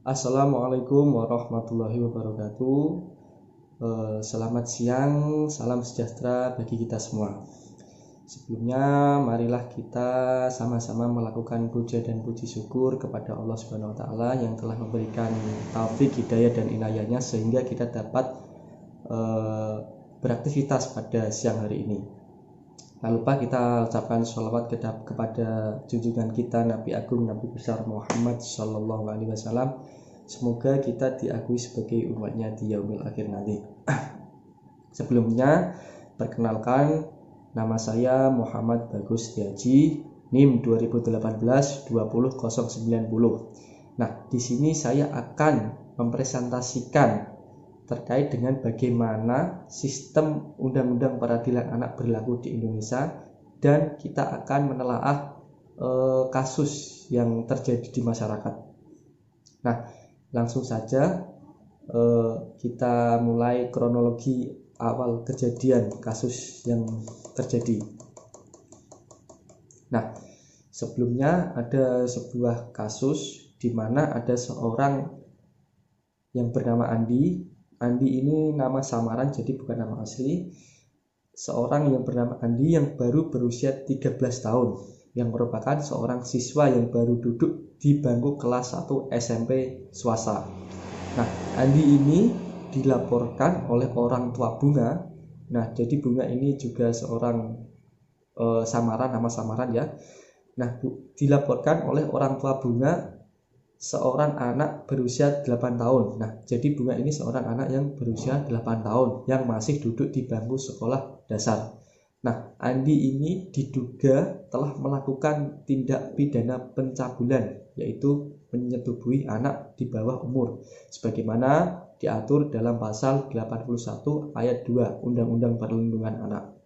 Assalamualaikum warahmatullahi wabarakatuh. Selamat siang, salam sejahtera bagi kita semua. Sebelumnya, marilah kita sama-sama melakukan puja dan puji syukur kepada Allah Subhanahu wa Ta'ala yang telah memberikan taufik, hidayah, dan inayahnya sehingga kita dapat beraktivitas pada siang hari ini. Tak lupa kita ucapkan sholawat kepada junjungan kita Nabi Agung Nabi besar Muhammad Sallallahu Alaihi Wasallam. Semoga kita diakui sebagai umatnya di yaumil akhir nanti. Sebelumnya, perkenalkan, nama saya Muhammad Bagus Setiaji, NIM 2018-20090. Nah, di sini saya akan mempresentasikan terkait dengan bagaimana sistem Undang-Undang Peradilan Anak berlaku di Indonesia, dan kita akan menelaah kasus yang terjadi di masyarakat. Nah, langsung saja kita mulai kronologi awal kejadian kasus yang terjadi. Nah, sebelumnya ada sebuah kasus di mana ada seorang yang bernama Andi. Andi ini nama samaran, jadi bukan nama asli. Seorang yang bernama Andi yang baru berusia 13 tahun, yang merupakan seorang siswa yang baru duduk di bangku kelas 1 SMP swasta. Nah, Andi ini dilaporkan oleh orang tua Bunga. Nah, jadi Bunga ini juga seorang samaran, nama samaran ya. Nah, dilaporkan oleh orang tua Bunga seorang anak berusia 8 tahun. Nah, jadi Bunga ini seorang anak yang berusia 8 tahun yang masih duduk di bangku sekolah dasar. Nah, Andi ini diduga telah melakukan tindak pidana pencabulan, yaitu menyetubuhi anak di bawah umur, sebagaimana diatur dalam pasal 81 ayat 2 Undang-Undang Perlindungan Anak.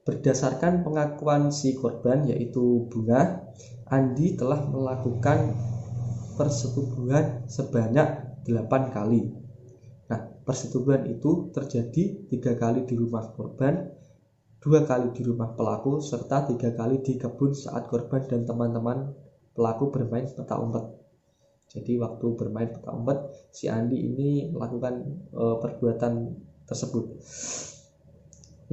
Berdasarkan pengakuan si korban, yaitu Bunga, Andi telah melakukan persetubuhan sebanyak 8 kali. Nah, persetubuhan itu terjadi 3 kali di rumah korban, 2 kali di rumah pelaku, serta 3 kali di kebun saat korban dan teman-teman pelaku bermain petak umpet. Jadi waktu bermain petak umpet, si Andi ini melakukan perbuatan tersebut.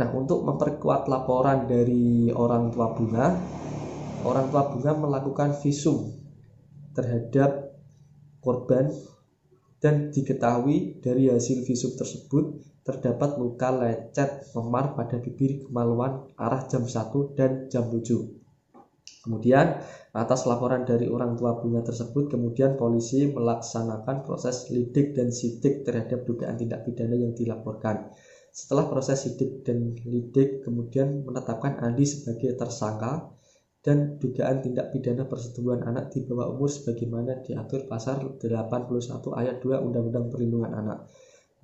Nah, untuk memperkuat laporan dari orang tua Bunga melakukan visum terhadap korban, dan diketahui dari hasil visum tersebut terdapat luka lecet memar pada bibir kemaluan arah jam 1 dan jam 7. Kemudian atas laporan dari orang tua Bunga tersebut, kemudian polisi melaksanakan proses lidik dan sidik terhadap dugaan tindak pidana yang dilaporkan. Setelah proses sidik dan lidik, kemudian menetapkan Andi sebagai tersangka dan dugaan tindak pidana persetubuhan anak di bawah umur sebagaimana diatur pasal 81 ayat 2 Undang-Undang Perlindungan Anak.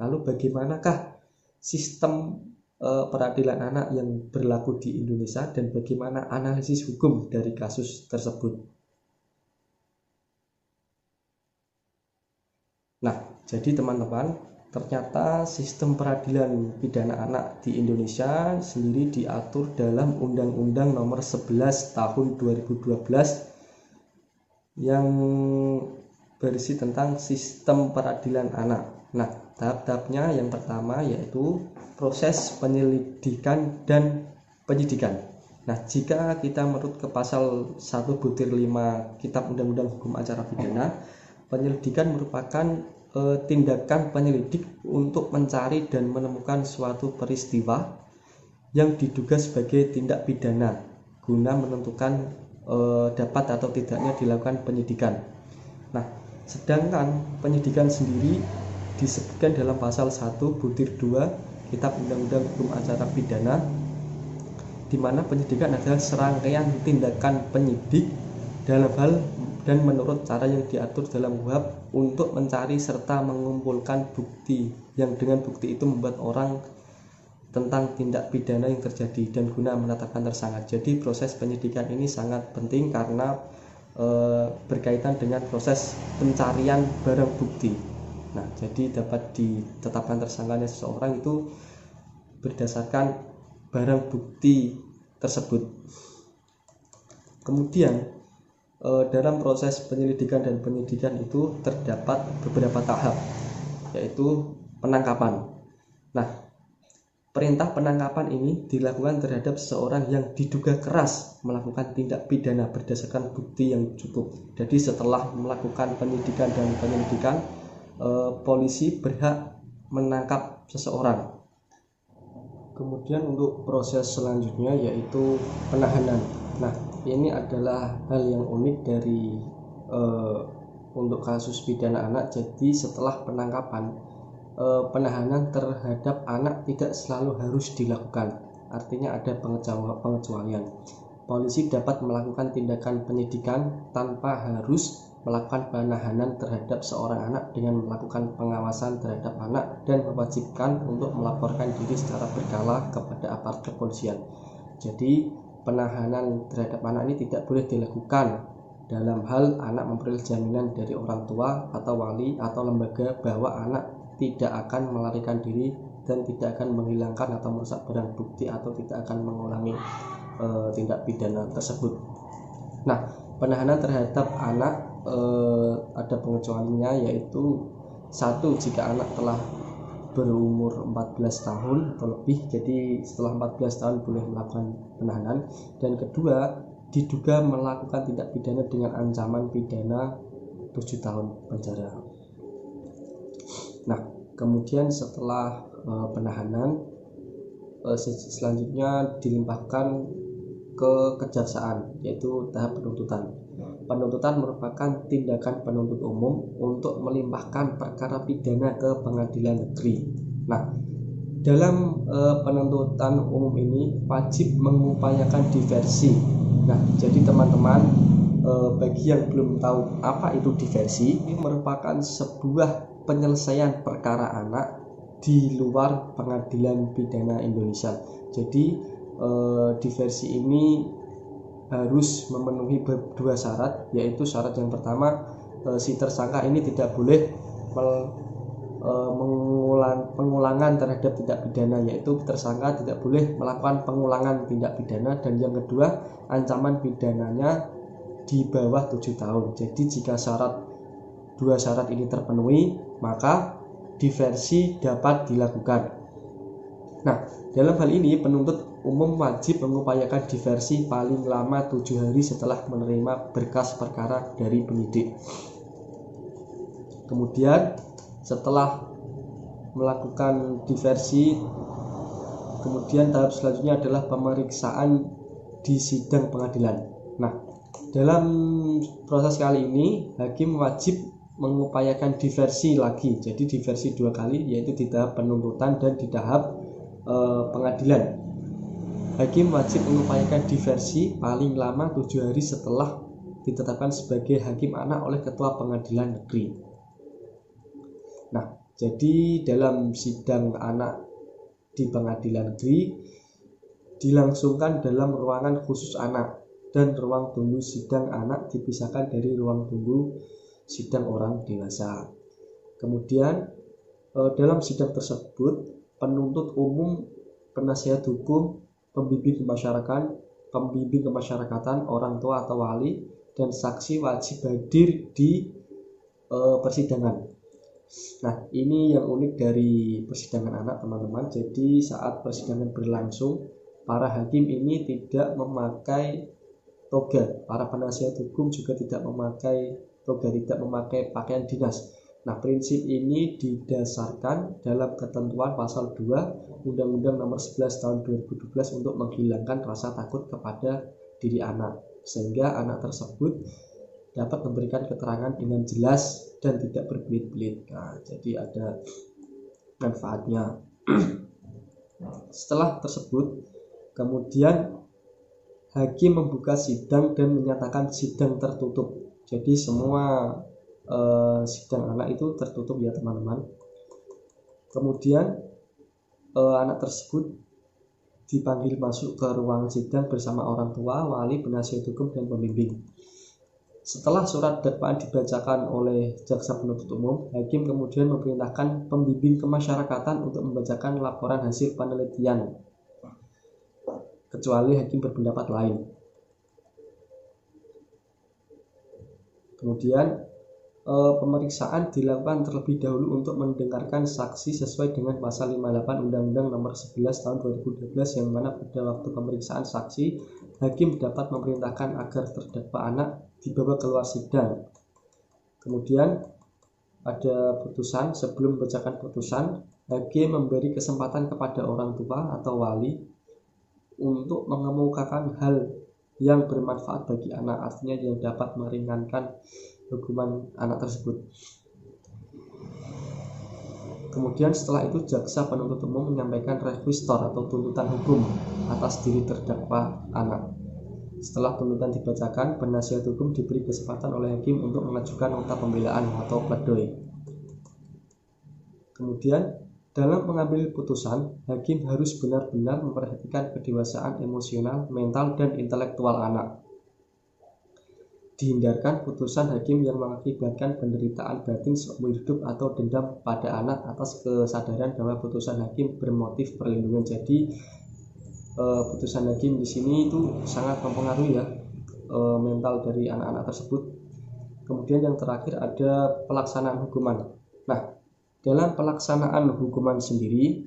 Lalu bagaimanakah sistem peradilan anak yang berlaku di Indonesia dan bagaimana analisis hukum dari kasus tersebut? Nah, jadi teman-teman, ternyata sistem peradilan pidana anak di Indonesia sendiri diatur dalam Undang-Undang Nomor 11 Tahun 2012 yang berisi tentang sistem peradilan anak. Nah, tahap-tahapnya yang pertama yaitu proses penyelidikan dan penyidikan. Nah, jika kita menurut ke pasal 1/5 Kitab Undang-Undang Hukum Acara Pidana, penyelidikan merupakan tindakan penyelidik untuk mencari dan menemukan suatu peristiwa yang diduga sebagai tindak pidana guna menentukan dapat atau tidaknya dilakukan penyidikan. Nah, sedangkan penyidikan sendiri disebutkan dalam pasal 1/2 Kitab Undang-Undang Hukum Acara Pidana, di mana penyidikan adalah serangkaian tindakan penyidik dalam hal dan menurut cara yang diatur dalam KUHP untuk mencari serta mengumpulkan bukti yang dengan bukti itu membuat orang tentang tindak pidana yang terjadi dan guna menetapkan tersangka. Jadi proses penyidikan ini sangat penting karena berkaitan dengan proses pencarian barang bukti. Nah, jadi dapat ditetapkan tersangkanya seseorang itu berdasarkan barang bukti tersebut. Kemudian dalam proses penyelidikan dan penyidikan itu terdapat beberapa tahap, yaitu penangkapan. Nah, perintah penangkapan ini dilakukan terhadap seseorang yang diduga keras melakukan tindak pidana berdasarkan bukti yang cukup. Jadi setelah melakukan penyidikan dan penyelidikan, polisi berhak menangkap seseorang. Kemudian untuk proses selanjutnya yaitu penahanan. Nah, ini adalah hal yang unik dari untuk kasus pidana anak. Jadi setelah penangkapan, penahanan terhadap anak tidak selalu harus dilakukan. Artinya ada pengecualian. Polisi dapat melakukan tindakan penyidikan tanpa harus melakukan penahanan terhadap seorang anak dengan melakukan pengawasan terhadap anak dan mewajibkan untuk melaporkan diri secara berkala kepada aparat kepolisian. Jadi penahanan terhadap anak ini tidak boleh dilakukan dalam hal anak memperoleh jaminan dari orang tua atau wali atau lembaga bahwa anak tidak akan melarikan diri dan tidak akan menghilangkan atau merusak barang bukti atau tidak akan mengulangi tindak pidana tersebut. Nah, penahanan terhadap anak ada pengecualiannya, yaitu satu, jika anak telah berumur 14 tahun atau lebih, jadi setelah 14 tahun boleh melakukan penahanan. Dan kedua, diduga melakukan tindak pidana dengan ancaman pidana 7 tahun penjara. Nah, kemudian setelah penahanan, selanjutnya dilimpahkan ke kejaksaan, yaitu tahap penuntutan. Penuntutan merupakan tindakan penuntut umum untuk melimpahkan perkara pidana ke pengadilan negeri. Nah, dalam penuntutan umum ini wajib mengupayakan diversi. Nah, jadi teman-teman, bagi yang belum tahu apa itu diversi, ini merupakan sebuah penyelesaian perkara anak di luar pengadilan pidana Indonesia. Jadi diversi ini harus memenuhi dua syarat, yaitu syarat yang pertama, si tersangka ini tidak boleh pengulangan terhadap tindak pidana, yaitu tersangka tidak boleh melakukan pengulangan tindak pidana. Dan yang kedua, ancaman pidananya di bawah 7 tahun. Jadi jika dua syarat ini terpenuhi, maka diversi dapat dilakukan. Nah, dalam hal ini penuntut umum wajib mengupayakan diversi paling lama 7 hari setelah menerima berkas perkara dari penyidik. Kemudian setelah melakukan diversi, kemudian tahap selanjutnya adalah pemeriksaan di sidang pengadilan. Nah, dalam proses kali ini hakim wajib mengupayakan diversi lagi, jadi diversi 2 kali, yaitu di tahap penuntutan dan di tahap pengadilan. Hakim wajib mengupayakan diversi paling lama 7 hari setelah ditetapkan sebagai hakim anak oleh ketua pengadilan negeri. Nah, jadi dalam sidang anak di pengadilan negeri dilangsungkan dalam ruangan khusus anak, dan ruang tunggu sidang anak dipisahkan dari ruang tunggu sidang orang dewasa. Kemudian dalam sidang tersebut penuntut umum, penasihat hukum, pembimbing kemasyarakatan, orang tua atau wali, dan saksi wajib hadir di persidangan. Nah, ini yang unik dari persidangan anak, teman-teman. Jadi saat persidangan berlangsung, para hakim ini tidak memakai toga, para penasihat hukum juga tidak memakai toga, tidak memakai pakaian dinas. Nah, prinsip ini didasarkan dalam ketentuan pasal 2 Undang-Undang Nomor 11 Tahun 2012 untuk menghilangkan rasa takut kepada diri anak, sehingga anak tersebut dapat memberikan keterangan dengan jelas dan tidak berbelit-belit. Nah, jadi ada manfaatnya. Setelah tersebut, kemudian hakim membuka sidang dan menyatakan sidang tertutup. Jadi semua sidang anak itu tertutup ya teman-teman. Kemudian anak tersebut dipanggil masuk ke ruang sidang bersama orang tua, wali, penasihat hukum, dan pembimbing. Setelah surat dakwaan dibacakan oleh jaksa penuntut umum, hakim kemudian memerintahkan pembimbing kemasyarakatan untuk membacakan laporan hasil penelitian, kecuali hakim berpendapat lain. Kemudian pemeriksaan dilakukan terlebih dahulu untuk mendengarkan saksi sesuai dengan pasal 58 Undang-Undang Nomor 11 Tahun 2012, yang mana pada waktu pemeriksaan saksi, hakim dapat memerintahkan agar terdakwa anak dibawa keluar sidang. Kemudian ada putusan. Sebelum membacakan putusan, hakim memberi kesempatan kepada orang tua atau wali untuk mengemukakan hal yang bermanfaat bagi anak, artinya yang dapat meringankan hukuman anak tersebut. Kemudian setelah itu jaksa penuntut umum menyampaikan requisitor atau tuntutan hukum atas diri terdakwa anak. Setelah tuntutan dibacakan, penasihat hukum diberi kesempatan oleh hakim untuk mengajukan nota pembelaan atau pledoi. Kemudian dalam mengambil putusan, hakim harus benar-benar memperhatikan kedewasaan emosional, mental, dan intelektual anak. Dihindarkan putusan hakim yang mengakibatkan penderitaan batin seumur hidup atau dendam pada anak atas kesadaran bahwa putusan hakim bermotif perlindungan. Jadi putusan hakim di sini itu sangat mempengaruhi mental dari anak-anak tersebut. Kemudian yang terakhir ada pelaksanaan hukuman. Nah, dalam pelaksanaan hukuman sendiri,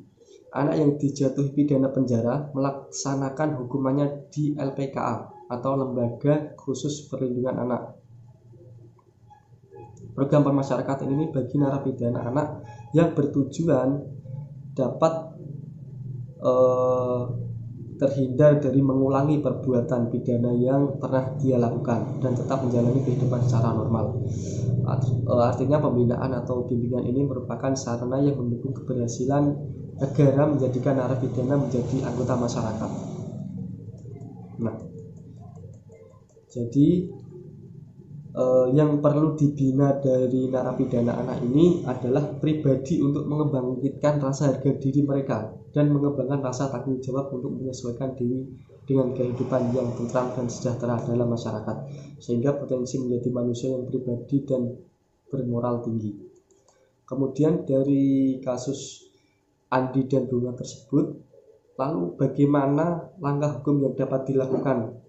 anak yang dijatuhi pidana penjara melaksanakan hukumannya di LPKA atau Lembaga Khusus Perlindungan Anak. Program pemasyarakatan ini bagi narapidana anak yang bertujuan dapat terhindar dari mengulangi perbuatan pidana yang pernah dia lakukan dan tetap menjalani kehidupan secara normal. Artinya pembinaan atau bimbingan ini merupakan sarana yang mendukung keberhasilan negara menjadikan narapidana menjadi anggota masyarakat. Nah, jadi yang perlu dibina dari narapidana anak ini adalah pribadi untuk mengembangkan rasa harga diri mereka dan mengembangkan rasa tanggung jawab untuk menyesuaikan diri dengan kehidupan yang tentram dan sejahtera dalam masyarakat, sehingga potensi menjadi manusia yang pribadi dan bermoral tinggi. Kemudian dari kasus Andi dan Bunga tersebut, lalu bagaimana langkah hukum yang dapat dilakukan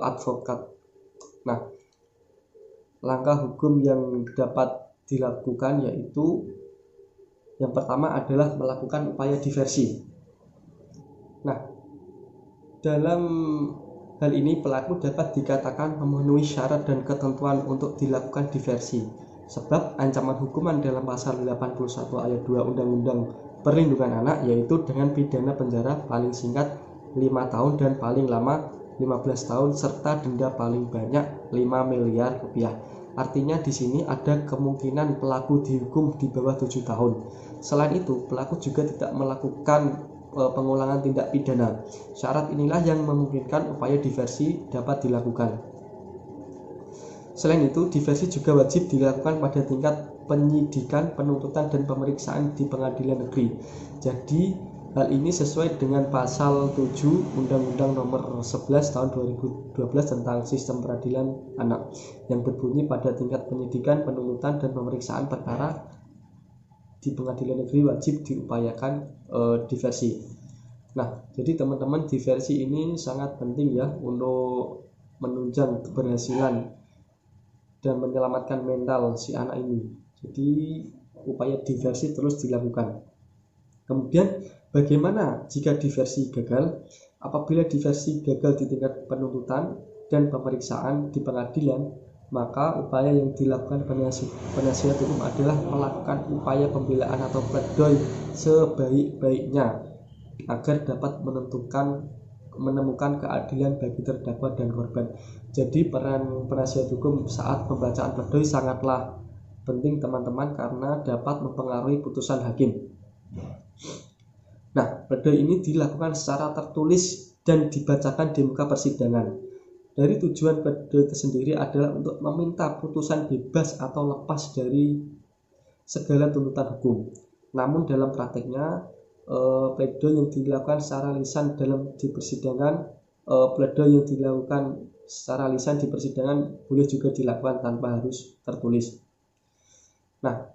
advokat? Nah, langkah hukum yang dapat dilakukan yaitu yang pertama adalah melakukan upaya diversi. Nah, dalam hal ini pelaku dapat dikatakan memenuhi syarat dan ketentuan untuk dilakukan diversi, sebab ancaman hukuman dalam pasal 81 ayat 2 Undang-Undang Perlindungan Anak yaitu dengan pidana penjara paling singkat 5 tahun dan paling lama 15 tahun serta denda paling banyak 5 miliar rupiah. Artinya di sini ada kemungkinan pelaku dihukum di bawah 7 tahun. Selain itu, pelaku juga tidak melakukan pengulangan tindak pidana. Syarat inilah yang memungkinkan upaya diversi dapat dilakukan. Selain itu, diversi juga wajib dilakukan pada tingkat penyidikan, penuntutan, dan pemeriksaan di pengadilan negeri. Jadi hal ini sesuai dengan pasal 7 Undang-Undang Nomor 11 Tahun 2012 tentang Sistem Peradilan Anak yang berbunyi pada tingkat penyidikan, penuntutan, dan pemeriksaan perkara di pengadilan negeri wajib diupayakan diversi. Nah, jadi teman-teman, diversi ini sangat penting ya untuk menunjang keberhasilan dan menyelamatkan mental si anak ini. Jadi upaya diversi terus dilakukan. Kemudian bagaimana jika diversi gagal? Apabila diversi gagal di tingkat penuntutan dan pemeriksaan di pengadilan, maka upaya yang dilakukan penasihat hukum adalah melakukan upaya pembelaan atau pledoi sebaik-baiknya agar dapat menemukan keadilan bagi terdakwa dan korban. Jadi peran penasihat hukum saat pembacaan pledoi sangatlah penting teman-teman, karena dapat mempengaruhi putusan hakim. Nah, pledoi ini dilakukan secara tertulis dan dibacakan di muka persidangan. Dari tujuan pledoi tersendiri adalah untuk meminta putusan bebas atau lepas dari segala tuntutan hukum. Namun dalam prakteknya, pledoi yang dilakukan secara lisan di persidangan, pledoi yang dilakukan secara lisan di persidangan boleh juga dilakukan tanpa harus tertulis. Nah,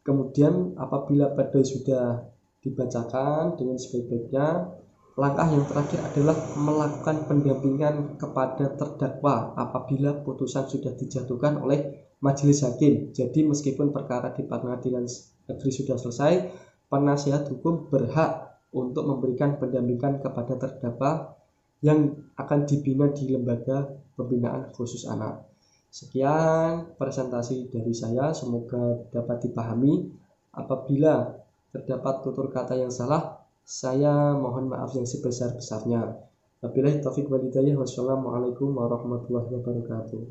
kemudian apabila pledoi sudah dibacakan dengan sebaik-baiknya, Langkah yang terakhir adalah melakukan pendampingan kepada terdakwa apabila putusan sudah dijatuhkan oleh majelis hakim. Jadi meskipun perkara di pengadilan negeri sudah selesai, penasihat hukum berhak untuk memberikan pendampingan kepada terdakwa yang akan dibina di lembaga pembinaan khusus anak. Sekian presentasi dari saya, semoga dapat dipahami. Apabila terdapat tutur kata yang salah, saya mohon maaf yang sebesar-besarnya. Wabillahi taufiq wal hidayah. Wassalamualaikum warahmatullahi wabarakatuh.